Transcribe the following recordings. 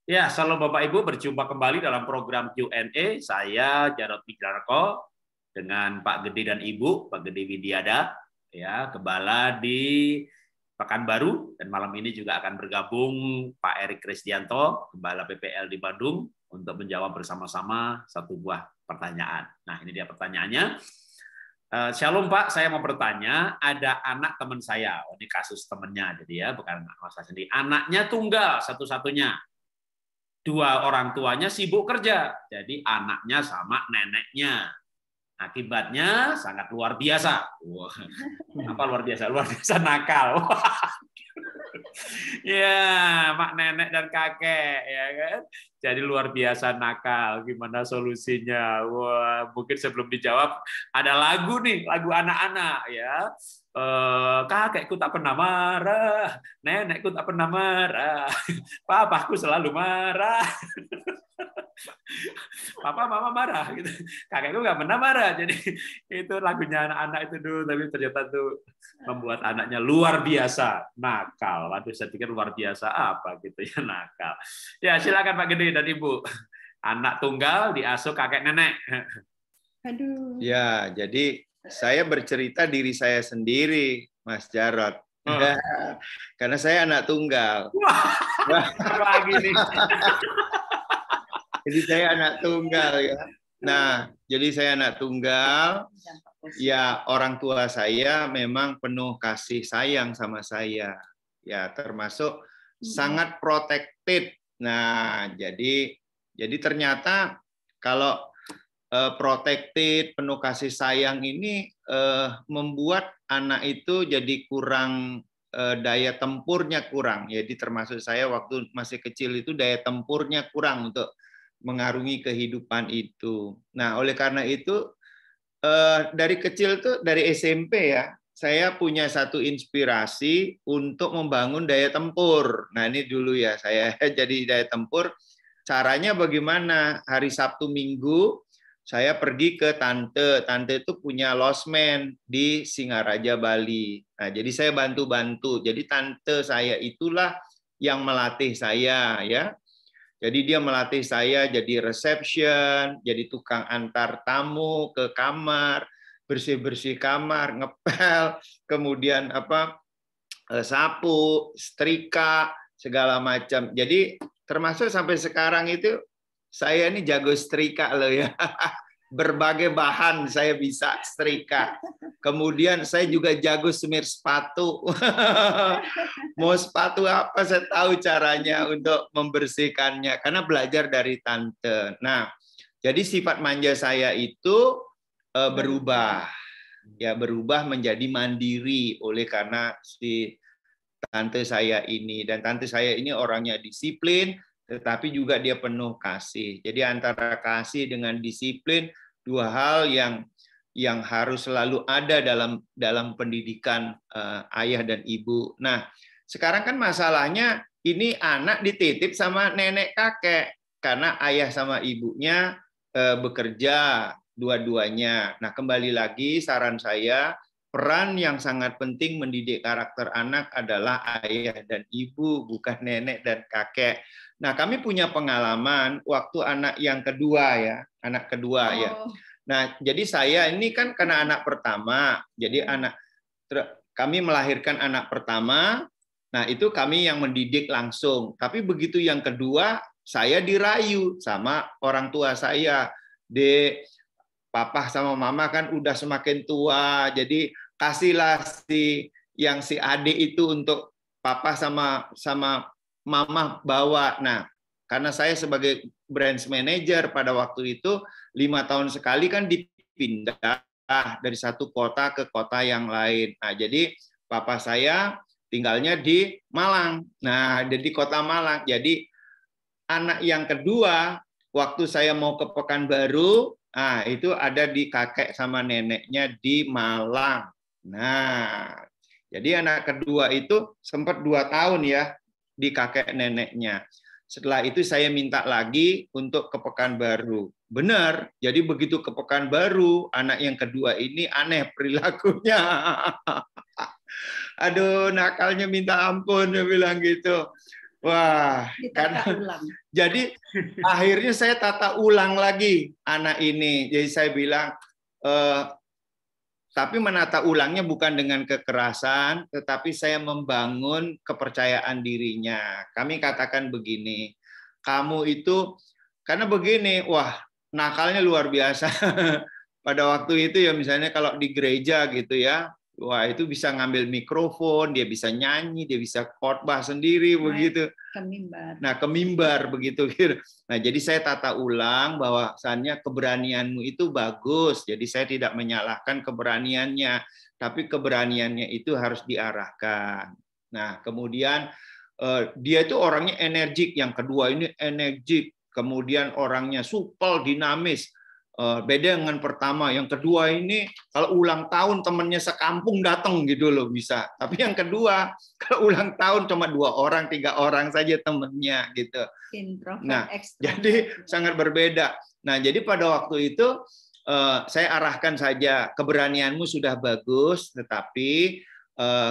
Ya, shalom Bapak Ibu, berjumpa kembali dalam program Q&A. Saya Jarod Widarko dengan Pak Gede dan Ibu, Pak Gede Widiada, ya, Gembala di Pekanbaru, dan malam ini juga akan bergabung Pak Erik Kristianto, Gembala PPL di Bandung, untuk menjawab bersama-sama satu buah pertanyaan. Nah, ini dia pertanyaannya. Shalom Pak, saya mau bertanya, ada anak teman saya, ini kasus temannya, jadi ya, bukan anak saya sendiri. Anaknya tunggal satu-satunya. Dua orang tuanya sibuk kerja, jadi anaknya sama neneknya. Akibatnya sangat luar biasa. Wah, apa luar biasa? Luar biasa nakal. Ya, mak nenek dan kakek, ya kan? Jadi luar biasa nakal. Gimana solusinya? Wah, mungkin sebelum dijawab ada lagu nih, lagu anak-anak ya. Kakekku tak pernah marah, nenekku tak pernah marah, papaku selalu marah. Papa mama marah gitu, kakekku nggak pernah marah. Jadi itu lagunya anak-anak itu dulu, tapi ternyata tuh membuat anaknya luar biasa nakal. Waduh, saya pikir luar biasa apa gitu ya, nakal. Ya, silakan Pak Gede dan Ibu. Anak tunggal diasuh kakek nenek. Aduh. Ya, jadi saya bercerita diri saya sendiri, Mas Jarod. Karena saya anak tunggal. Lagi nih. Jadi saya anak tunggal ya. Nah, jadi saya anak tunggal. Ya, orang tua saya memang penuh kasih sayang sama saya. Ya, termasuk sangat protected. Nah, jadi ternyata kalau protected, penuh kasih sayang ini membuat anak itu jadi kurang, daya tempurnya kurang. Jadi termasuk saya waktu masih kecil itu daya tempurnya kurang untuk mengarungi kehidupan itu. Nah, oleh karena itu dari kecil tuh, dari SMP ya, saya punya satu inspirasi untuk membangun daya tempur. Nah, ini dulu ya, saya jadi daya tempur. Caranya bagaimana? Hari Sabtu Minggu, saya pergi ke tante. Tante itu punya losmen di Singaraja, Bali. Nah, jadi saya bantu-bantu. Jadi tante saya itulah yang melatih saya, ya. Jadi dia melatih saya jadi reception, jadi tukang antar tamu ke kamar, bersih-bersih kamar, ngepel, kemudian sapu, setrika, segala macam. Jadi termasuk sampai sekarang itu saya ini jago setrika loh ya. Berbagai bahan saya bisa setrika. Kemudian saya juga jago semir sepatu. Mau sepatu apa saya tahu caranya untuk membersihkannya karena belajar dari tante. Nah, jadi sifat manja saya itu berubah. Ya, berubah menjadi mandiri oleh karena si tante saya ini. Dan tante saya ini orangnya disiplin, tetapi juga dia penuh kasih. Jadi antara kasih dengan disiplin, dua hal yang harus selalu ada dalam pendidikan ayah dan ibu. Nah, sekarang kan masalahnya ini anak dititip sama nenek kakek karena ayah sama ibunya bekerja dua-duanya. Nah, kembali lagi saran saya, peran yang sangat penting mendidik karakter anak adalah ayah dan ibu, bukan nenek dan kakek. Nah, kami punya pengalaman waktu anak yang kedua ya, anak kedua ya. Nah, jadi saya ini kan karena anak pertama, jadi kami melahirkan anak pertama. Nah, itu kami yang mendidik langsung. Tapi begitu yang kedua, saya dirayu sama orang tua saya. Papa sama mama kan udah semakin tua, jadi kasihlah si adik itu untuk papa sama mama bawa. Nah, karena saya sebagai branch manager pada waktu itu 5 tahun sekali kan dipindah dari satu kota ke kota yang lain. Nah, jadi papa saya tinggalnya di Malang. Nah, di kota Malang. Jadi anak yang kedua waktu saya mau ke Pekanbaru, itu ada di kakek sama neneknya di Malang. Nah, jadi anak kedua itu sempat 2 tahun ya di kakek neneknya. Setelah itu saya minta lagi untuk ke Pekanbaru. Benar, jadi begitu ke Pekanbaru, anak yang kedua ini aneh perilakunya. Aduh, nakalnya minta ampun, dia bilang gitu. Wah, Ditata kan ulang. jadi akhirnya saya tata ulang lagi anak ini. Jadi saya bilang, tapi menata ulangnya bukan dengan kekerasan, tetapi saya membangun kepercayaan dirinya. Kami katakan begini, kamu itu, karena begini, wah nakalnya luar biasa. Pada waktu itu ya misalnya kalau di gereja gitu ya, wah itu bisa ngambil mikrofon, dia bisa nyanyi, dia bisa khotbah sendiri begitu. Ke mimbar. Nah, ke mimbar begitu. Nah, jadi saya tata ulang bahwasannya keberanianmu itu bagus. Jadi saya tidak menyalahkan keberaniannya, tapi keberaniannya itu harus diarahkan. Nah, kemudian dia itu orangnya energik. Yang kedua ini energik. Kemudian orangnya supel, dinamis. Beda dengan pertama. Yang kedua ini kalau ulang tahun temannya sekampung datang gitu loh bisa. Tapi yang kedua kalau ulang tahun cuma 2 orang, 3 orang saja temannya gitu. Nah, jadi sangat berbeda. Nah, jadi pada waktu itu saya arahkan saja keberanianmu sudah bagus, tetapi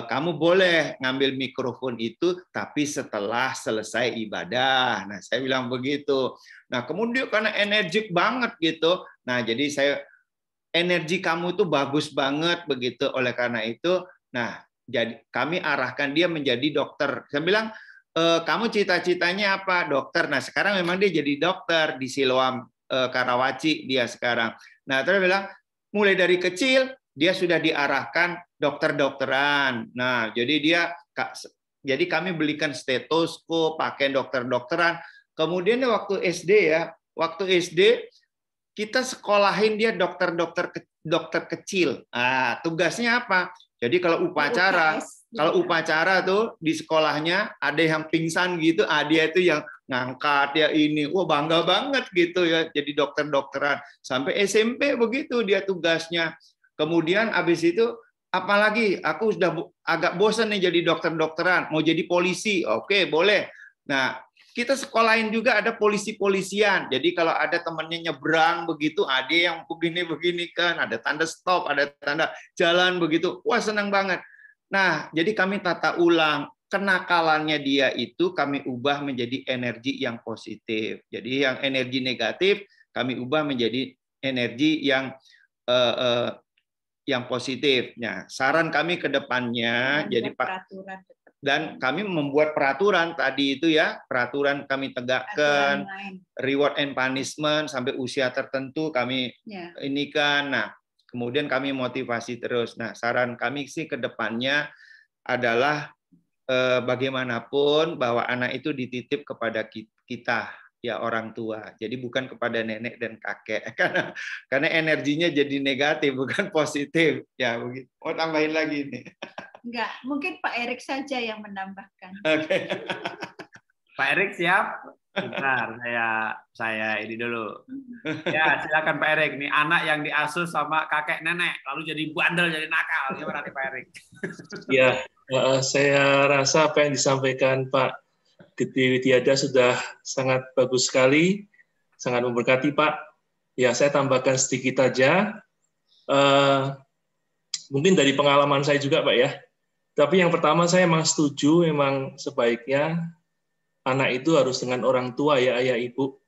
kamu boleh ngambil mikrofon itu, tapi setelah selesai ibadah. Nah, saya bilang begitu. Nah, kemudian karena energik banget gitu. Nah, jadi saya energi kamu itu bagus banget begitu. Oleh karena itu, nah, jadi kami arahkan dia menjadi dokter. Saya bilang, kamu cita-citanya apa? Dokter. Nah, sekarang memang dia jadi dokter di Siloam Karawaci dia sekarang. Nah, terus bilang mulai dari kecil dia sudah diarahkan dokter-dokteran. Nah, jadi kami belikan stetoskop, pakai dokter-dokteran. Kemudian waktu SD ya, waktu SD kita sekolahin dia dokter kecil. Nah, tugasnya apa? Jadi kalau upacara tuh di sekolahnya ada yang pingsan gitu, dia itu yang ngangkat ya ini. Wah, bangga banget gitu ya jadi dokter-dokteran. Sampai SMP begitu dia tugasnya. Kemudian habis itu apalagi aku sudah agak bosan nih jadi dokter-dokteran, mau jadi polisi. Oke, boleh. Nah, kita sekolahin juga ada polisi-polisian. Jadi kalau ada temannya nyebrang begitu, ada yang begini-begini kan, ada tanda stop, ada tanda jalan begitu. Wah, senang banget. Nah, jadi kami tata ulang kenakalannya dia itu kami ubah menjadi energi yang positif. Jadi yang energi negatif kami ubah menjadi energi yang positif. Nah, saran kami ke depannya jadi Pak, dan kami membuat peraturan tadi itu ya, peraturan kami tegakkan, reward and punishment sampai usia tertentu kami ini kan. Nah, kemudian kami motivasi terus. Nah, saran kami sih ke depannya adalah bagaimanapun bahwa anak itu dititip kepada kita ya orang tua. Jadi bukan kepada nenek dan kakek karena energinya jadi negatif bukan positif. Ya begitu. Mau tambahin lagi nih. Enggak, mungkin Pak Erik saja yang menambahkan. Oke. Pak Erik siap? Bentar, saya ini dulu. Ya, silakan Pak Erik. Ini anak yang diasuh sama kakek nenek, lalu jadi bandel, jadi nakal. Gimana nih Pak Erik? Ya, saya rasa apa yang disampaikan Pak Gede Widiada sudah sangat bagus sekali, sangat memberkati Pak. Ya, saya tambahkan sedikit aja. Mungkin dari pengalaman saya juga Pak ya. Tapi yang pertama saya memang setuju, memang sebaiknya anak itu harus dengan orang tua ya, ayah ibu.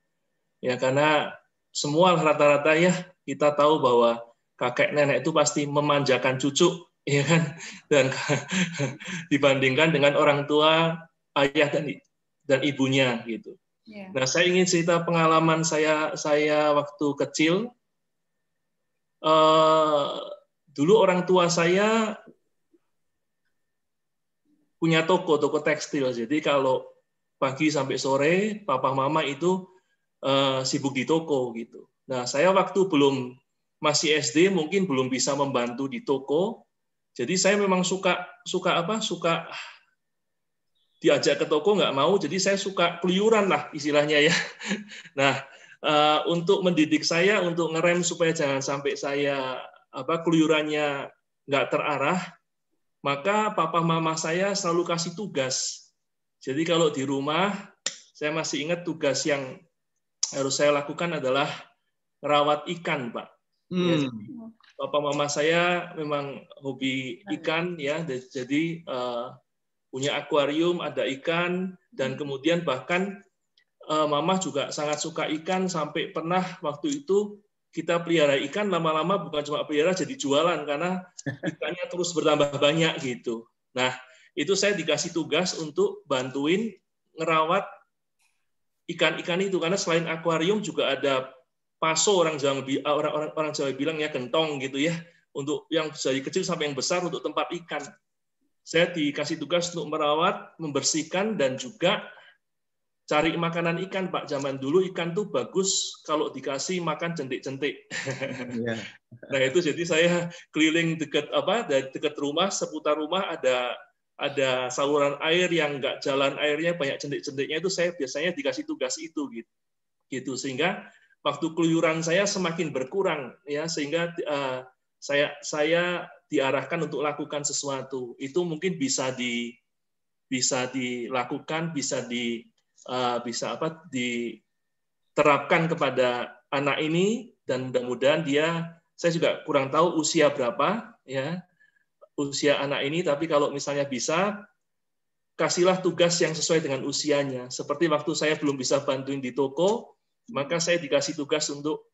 Ya, karena semua rata-rata ya kita tahu bahwa kakek nenek itu pasti memanjakan cucu, ya kan? Dan dibandingkan dengan orang tua, ayah dan ibunya gitu. Yeah. Nah, saya ingin cerita pengalaman saya waktu kecil. Dulu orang tua saya punya toko tekstil. Jadi kalau pagi sampai sore, papa mama itu sibuk di toko gitu. Nah, saya waktu masih SD mungkin belum bisa membantu di toko. Jadi saya memang suka diajak ke toko nggak mau. Jadi saya suka keluyuran lah istilahnya ya. Nah, untuk mendidik saya untuk ngerem supaya jangan sampai saya keluyurannya nggak terarah, maka papa mama saya selalu kasih tugas. Jadi kalau di rumah, saya masih ingat tugas yang harus saya lakukan adalah merawat ikan, Pak. Ya, jadi papa mama saya memang hobi ikan, ya. Jadi punya akuarium, ada ikan, Dan kemudian bahkan Mama juga sangat suka ikan, sampai pernah waktu itu kita pelihara ikan, lama-lama bukan cuma pelihara, jadi jualan karena ikannya terus bertambah banyak gitu. Nah, itu saya dikasih tugas untuk bantuin ngerawat ikan-ikan itu, karena selain akuarium juga ada paso, orang Jawa bilang ya, gentong gitu ya, untuk yang dari kecil sampai yang besar untuk tempat ikan. Saya dikasih tugas untuk merawat, membersihkan, dan juga cari makanan ikan, Pak. Zaman dulu ikan tuh bagus kalau dikasih makan jentik-jentik. Nah, itu jadi saya keliling dekat dekat rumah, seputar rumah ada saluran air yang nggak jalan airnya, banyak jentik-jentiknya, itu saya biasanya dikasih tugas itu gitu. Sehingga waktu keluyuran saya semakin berkurang ya, sehingga saya diarahkan untuk lakukan sesuatu. Itu mungkin bisa dilakukan, bisa diterapkan kepada anak ini, dan mudah-mudahan saya juga kurang tahu usia berapa ya, usia anak ini, tapi kalau misalnya bisa, kasihlah tugas yang sesuai dengan usianya. Seperti waktu saya belum bisa bantuin di toko, maka saya dikasih tugas untuk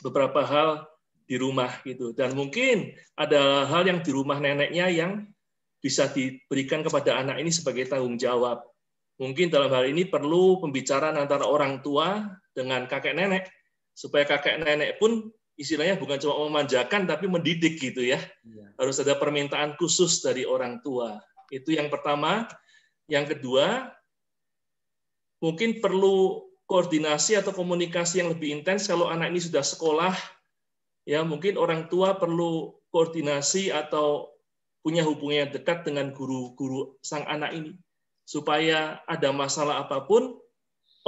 beberapa hal di rumah gitu. Dan mungkin ada hal yang di rumah neneknya yang bisa diberikan kepada anak ini sebagai tanggung jawab. Mungkin dalam hal ini perlu pembicaraan antara orang tua dengan kakek nenek, supaya kakek nenek pun istilahnya bukan cuma memanjakan, tapi mendidik gitu ya. Harus ada permintaan khusus dari orang tua. Itu yang pertama. Yang kedua, mungkin perlu koordinasi atau komunikasi yang lebih intens kalau anak ini sudah sekolah. Ya, mungkin orang tua perlu koordinasi atau punya hubungan yang dekat dengan guru-guru sang anak ini. Supaya ada masalah apapun,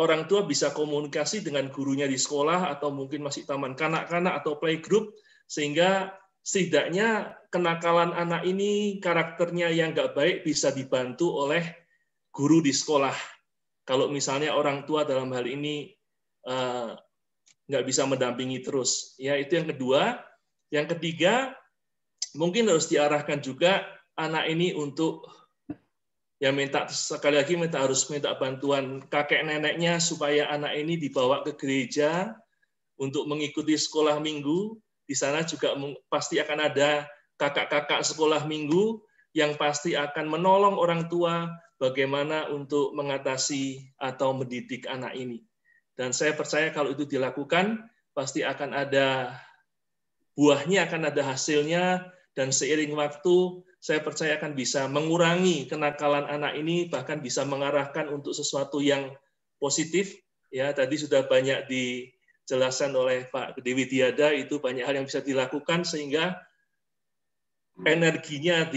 orang tua bisa komunikasi dengan gurunya di sekolah, atau mungkin masih taman kanak-kanak atau playgroup, sehingga setidaknya kenakalan anak ini, karakternya yang nggak baik bisa dibantu oleh guru di sekolah. Kalau misalnya orang tua dalam hal ini nggak bisa mendampingi terus. Ya, itu yang kedua. Yang ketiga, mungkin harus diarahkan juga anak ini untuk sekali lagi harus minta bantuan kakek neneknya supaya anak ini dibawa ke gereja untuk mengikuti sekolah minggu. Di sana juga pasti akan ada kakak-kakak sekolah minggu yang pasti akan menolong orang tua bagaimana untuk mengatasi atau mendidik anak ini. Dan saya percaya kalau itu dilakukan, pasti akan ada buahnya, akan ada hasilnya, dan seiring waktu saya percaya akan bisa mengurangi kenakalan anak ini, bahkan bisa mengarahkan untuk sesuatu yang positif. Ya, tadi sudah banyak dijelaskan oleh Pak Gede Widiada, itu banyak hal yang bisa dilakukan sehingga energinya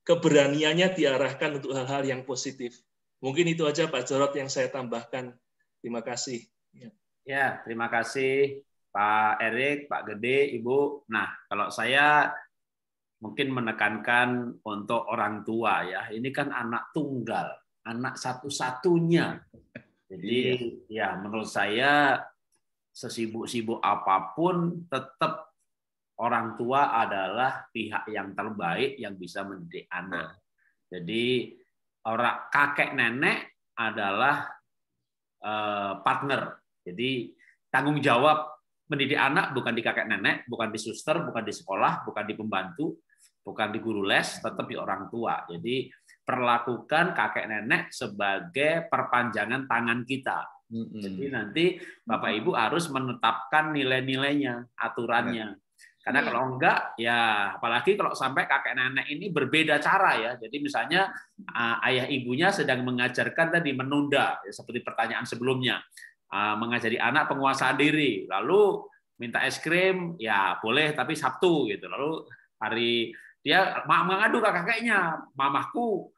keberaniannya diarahkan untuk hal-hal yang positif. Mungkin itu aja Pak Jarod yang saya tambahkan. Terima kasih. Ya, terima kasih Pak Erik, Pak Gede, Ibu. Nah, kalau saya mungkin menekankan untuk orang tua ya, ini kan anak tunggal, anak satu-satunya. Jadi ya menurut saya sesibuk-sibuk apapun tetap orang tua adalah pihak yang terbaik yang bisa mendidik anak. Jadi orang kakek nenek adalah partner. Jadi tanggung jawab mendidik anak bukan di kakek nenek, bukan di suster, bukan di sekolah, bukan di pembantu, bukan di guru les, tetap di orang tua. Jadi perlakukan kakek nenek sebagai perpanjangan tangan kita. Jadi nanti Bapak Ibu harus menetapkan nilai-nilainya, aturannya. Karena kalau enggak, ya apalagi kalau sampai kakek nenek ini berbeda cara ya. Jadi misalnya ayah ibunya sedang mengajarkan tadi menunda, ya, seperti pertanyaan sebelumnya, mengajari anak penguasaan diri, lalu minta es krim, ya boleh tapi Sabtu gitu. Lalu hari dia mengadu ke kakeknya, mamahku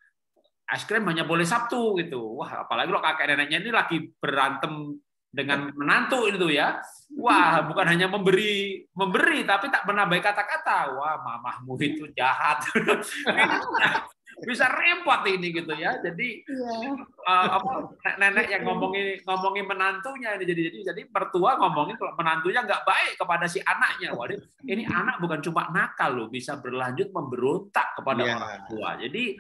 es krim hanya boleh Sabtu gitu. Wah, apalagi kalau kakek neneknya ini lagi berantem dengan menantu itu ya. Wah, bukan hanya memberi tapi tak pernah baik kata-kata. Wah, mamahmu itu jahat. Bisa repot ini gitu ya. Jadi nenek yang ngomongin menantunya ini jadi mertua ngomongin kalau menantunya nggak baik kepada si anaknya. Wah, ini anak bukan cuma nakal loh, bisa berlanjut memberontak kepada orang tua. Jadi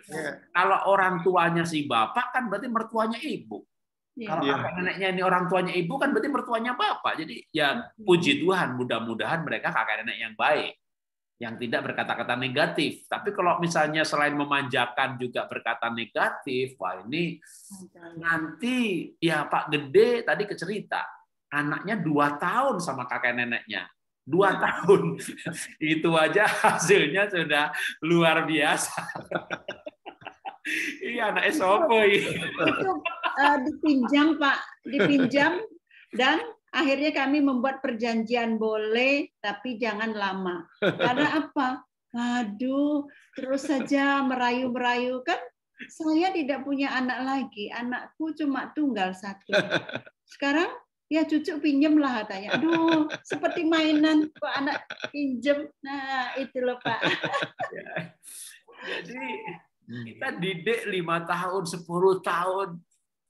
kalau orang tuanya si bapak kan berarti mertuanya ibu. Kalau kakek neneknya ini orang tuanya ibu kan berarti mertuanya bapak. Jadi ya puji Tuhan, mudah-mudahan mereka kakek nenek yang baik, yang tidak berkata-kata negatif. Tapi kalau misalnya selain memanjakan juga berkata negatif, wah ini nanti ya Pak Gede tadi kecerita, anaknya 2 tahun sama kakek neneknya. 2 tahun. Itu aja hasilnya sudah luar biasa. Iya, anak sopo itu dipinjam Pak, dipinjam dan akhirnya kami membuat perjanjian boleh, tapi jangan lama. Karena apa? Aduh, terus saja merayu-merayu. Kan saya tidak punya anak lagi. Anakku cuma tunggal 1. Sekarang, ya cucu pinjem lah katanya. Aduh, seperti mainan kok anak pinjem. Nah, itu loh Pak. Jadi, kita didik 5 tahun, 10 tahun.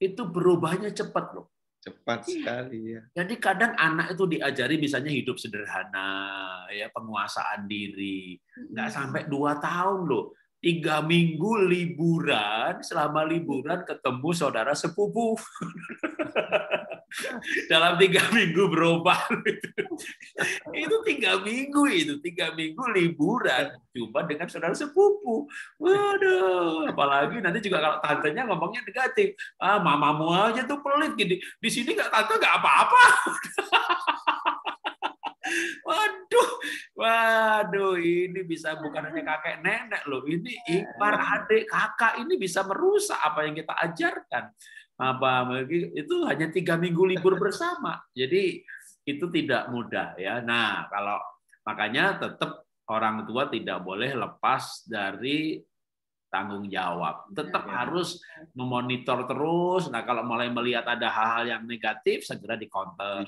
Itu berubahnya cepat loh. Cepat sekali ya. Jadi kadang anak itu diajari misalnya hidup sederhana, ya penguasaan diri, nggak sampai 2 tahun loh. 3 minggu liburan, selama liburan ketemu saudara sepupu. Dalam 3 minggu berubah. Itu 3 minggu itu, 3 minggu liburan jumpa dengan saudara sepupu. Waduh, apalagi nanti juga kalau tantenya ngomongnya negatif. Ah, mamamu aja tuh pelit gini. Di sini nggak tante nggak apa-apa. Waduh, ini bisa bukan hanya kakek nenek loh, ini ipar adik kakak ini bisa merusak apa yang kita ajarkan. Apa itu hanya 3 minggu libur bersama, jadi itu tidak mudah ya. Nah, kalau makanya tetap orang tua tidak boleh lepas dari tanggung jawab. Tetap harus memonitor terus. Nah, kalau mulai melihat ada hal-hal yang negatif, segera dikonter.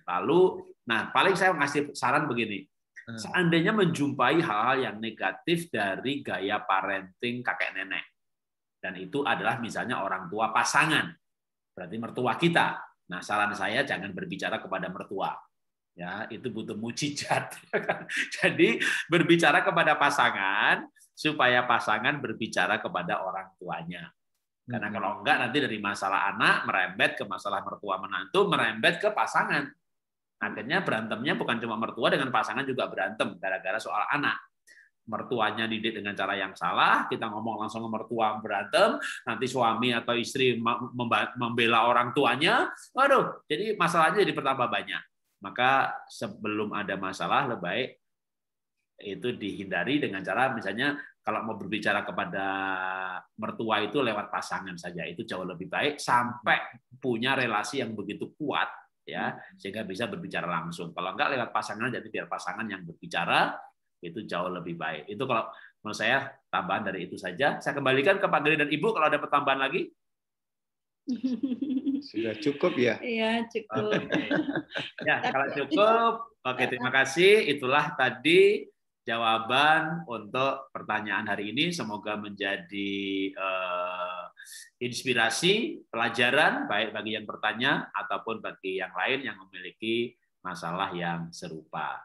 Lalu, nah paling saya ngasih saran begini. Seandainya menjumpai hal-hal yang negatif dari gaya parenting kakek nenek, dan itu adalah misalnya orang tua pasangan, berarti mertua kita. Nah, saran saya jangan berbicara kepada mertua. Ya, itu butuh mujizat. Jadi berbicara kepada pasangan supaya pasangan berbicara kepada orang tuanya. Karena kalau enggak nanti dari masalah anak merembet ke masalah mertua menantu, merembet ke pasangan. Akhirnya berantemnya bukan cuma mertua, dengan pasangan juga berantem gara-gara soal anak. Mertuanya didik dengan cara yang salah, kita ngomong langsung ke mertua berantem, nanti suami atau istri membela orang tuanya, waduh, jadi masalahnya jadi bertambah banyak. Maka sebelum ada masalah lebih baik itu dihindari dengan cara misalnya kalau mau berbicara kepada mertua itu lewat pasangan saja, itu jauh lebih baik sampai punya relasi yang begitu kuat ya sehingga bisa berbicara langsung. Kalau enggak lewat pasangan, jadi biar pasangan yang berbicara, itu jauh lebih baik. Itu kalau menurut saya tambahan dari itu saja. Saya kembalikan ke Pak Gede dan Ibu kalau ada pertambahan lagi. Sudah cukup ya? Iya, cukup. Ya, kalau cukup, oke, terima kasih. Itulah tadi jawaban untuk pertanyaan hari ini. Semoga menjadi inspirasi, pelajaran, baik bagi yang bertanya ataupun bagi yang lain yang memiliki masalah yang serupa.